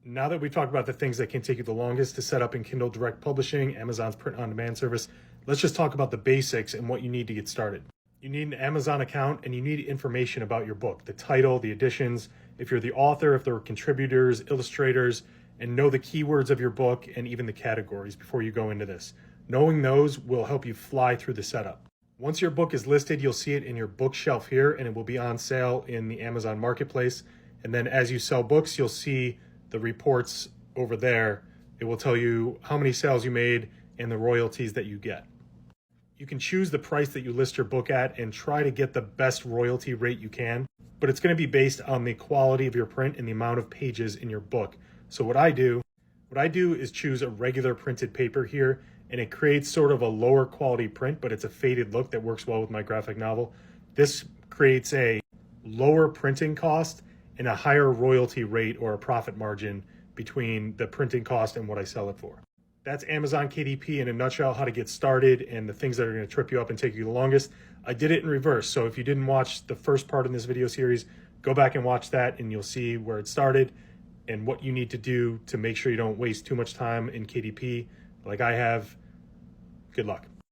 Now that we've talked about the things that can take you the longest to set up in Kindle Direct Publishing, Amazon's print-on-demand service, let's just talk about the basics and what you need to get started. You need an Amazon account and you need information about your book, the title, the editions, if you're the author, if there are contributors, illustrators, and know the keywords of your book and even the categories before you go into this. Knowing those will help you fly through the setup. Once your book is listed, you'll see it in your bookshelf here and it will be on sale in the Amazon Marketplace. And then as you sell books, you'll see the reports over there. It will tell you how many sales you made and the royalties that you get. You can choose the price that you list your book at and try to get the best royalty rate you can, but it's going to be based on the quality of your print and the amount of pages in your book. So what I do is choose a regular printed paper here, and it creates sort of a lower quality print, but it's a faded look that works well with my graphic novel. This creates a lower printing cost and a higher royalty rate or a profit margin between the printing cost and what I sell it for. That's Amazon KDP in a nutshell, how to get started and the things that are going to trip you up and take you the longest. I did it in reverse. So if you didn't watch the first part in this video series, go back and watch that and you'll see where it started and what you need to do to make sure you don't waste too much time in KDP like I have. Good luck.